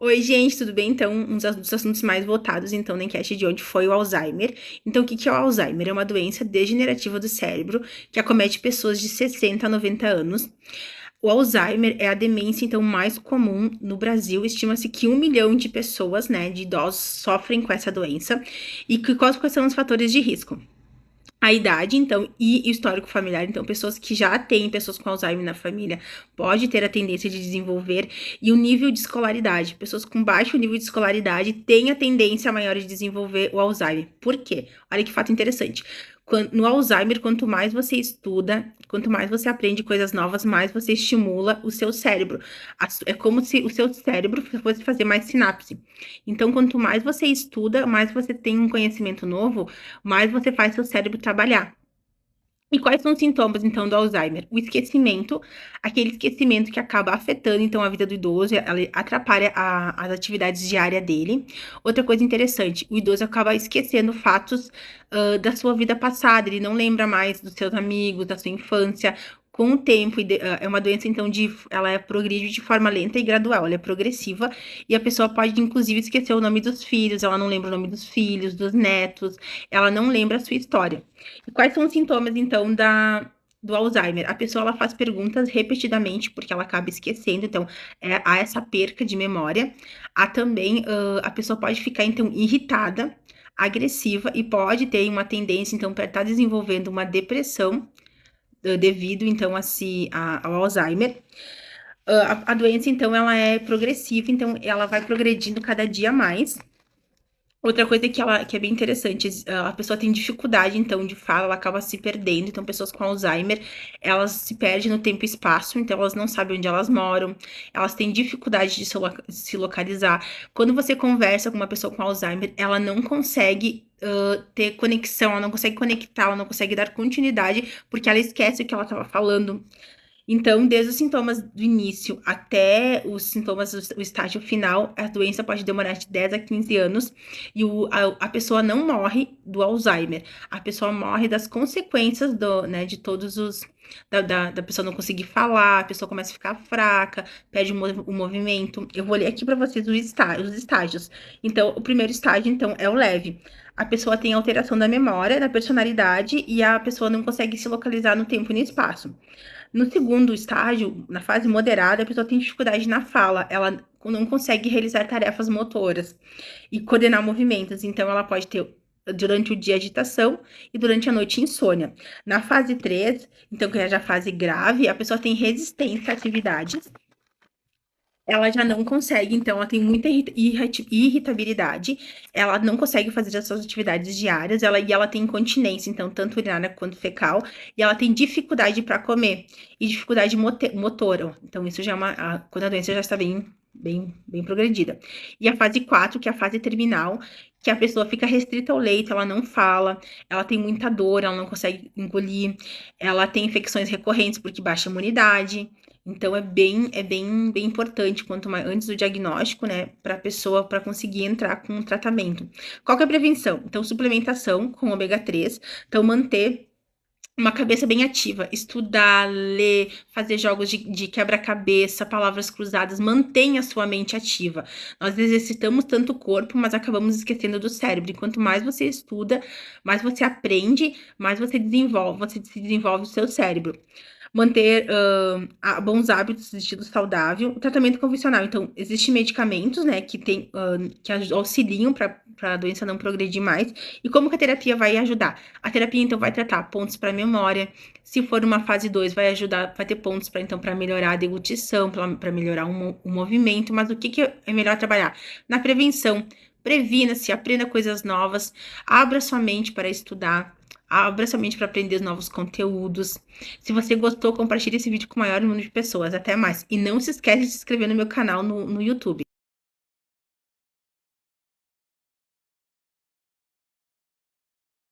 Oi, gente, tudo bem? Então, um dos assuntos mais votados, então, na enquete de hoje foi o Alzheimer. Então, o que que é o Alzheimer? É uma doença degenerativa do cérebro que acomete pessoas de 60 a 90 anos. O Alzheimer é a demência, então, mais comum no Brasil. Estima-se que 1 milhão de pessoas, né, de idosos, sofrem com essa doença. E quais são os fatores de risco? A idade, então, e histórico familiar. Então, pessoas que já têm pessoas com Alzheimer na família pode ter a tendência de desenvolver. E o nível de escolaridade. Pessoas com baixo nível de escolaridade têm a tendência maior de desenvolver o Alzheimer. Por quê? Olha que fato interessante. No Alzheimer, quanto mais você estuda, quanto mais você aprende coisas novas, mais você estimula o seu cérebro. É como se o seu cérebro fosse fazer mais sinapse. Então, quanto mais você estuda, mais você tem um conhecimento novo, mais você faz seu cérebro trabalhar. E quais são os sintomas, então, do Alzheimer? O esquecimento, aquele esquecimento que acaba afetando, então, a vida do idoso, ela atrapalha as atividades diárias dele. Outra coisa interessante, o idoso acaba esquecendo fatos, da sua vida passada, ele não lembra mais dos seus amigos, da sua infância. Com o tempo, é uma doença, então, ela progride de forma lenta e gradual, ela é progressiva, e a pessoa pode, inclusive, esquecer o nome dos filhos, ela não lembra o nome dos filhos, dos netos, ela não lembra a sua história. E quais são os sintomas, então, do Alzheimer? A pessoa ela faz perguntas repetidamente, porque ela acaba esquecendo, então há essa perca de memória. Há também, a pessoa pode ficar, então, irritada, agressiva e pode ter uma tendência, então, para estar desenvolvendo uma depressão, devido, então, ao Alzheimer. A doença, então, ela é progressiva, então, ela vai progredindo cada dia mais. Outra coisa que é bem interessante, a pessoa tem dificuldade, então, de fala, ela acaba se perdendo. Então, pessoas com Alzheimer, elas se perdem no tempo e espaço, então elas não sabem onde elas moram, elas têm dificuldade de se localizar. Quando você conversa com uma pessoa com Alzheimer, ela não consegue ter conexão, ela não consegue conectar, ela não consegue dar continuidade, porque ela esquece o que ela estava falando. Então, desde os sintomas do início até os sintomas do estágio final, a doença pode demorar de 10 a 15 anos e a pessoa não morre do Alzheimer. A pessoa morre das consequências né, de todos os. Da pessoa não conseguir falar, a pessoa começa a ficar fraca, perde o movimento. Eu vou ler aqui para vocês os estágios. Então, o primeiro estágio, então, é o leve. A pessoa tem alteração da memória, da personalidade e a pessoa não consegue se localizar no tempo e no espaço. No segundo estágio, na fase moderada, a pessoa tem dificuldade na fala, ela não consegue realizar tarefas motoras e coordenar movimentos, então ela pode ter durante o dia agitação e durante a noite insônia. Na fase 3, então que é já a fase grave, a pessoa tem resistência a atividades, ela já não consegue, então ela tem muita irritabilidade, ela não consegue fazer as suas atividades diárias, e ela tem incontinência, então tanto urinária quanto fecal, e ela tem dificuldade para comer e dificuldade motora. Então isso já é quando a doença já está bem progredida. E a fase 4, que é a fase terminal, que a pessoa fica restrita ao leite, ela não fala, ela tem muita dor, ela não consegue engolir, ela tem infecções recorrentes porque baixa a imunidade. Então bem importante quanto mais antes do diagnóstico, né, para a pessoa para conseguir entrar com um tratamento. Qual que é a prevenção? Então, suplementação com ômega 3, então manter uma cabeça bem ativa, estudar, ler, fazer jogos de quebra-cabeça, palavras cruzadas, mantenha a sua mente ativa. Nós exercitamos tanto o corpo, mas acabamos esquecendo do cérebro. E quanto mais você estuda, mais você aprende, mais você desenvolve o seu cérebro. Manter bons hábitos de estilo saudável, o tratamento convencional. Então, existem medicamentos, né, que auxiliam para a doença não progredir mais. E como que a terapia vai ajudar? A terapia, então, vai tratar pontos para memória. Se for uma fase 2, vai ajudar, vai ter pontos para então para melhorar a deglutição, para melhorar o movimento. Mas o que é melhor trabalhar? Na prevenção. Previna-se, aprenda coisas novas, abra sua mente para estudar. Abra sua mente para aprender novos conteúdos. Se você gostou, compartilhe esse vídeo com o maior número de pessoas. Até mais. E não se esquece de se inscrever no meu canal no YouTube.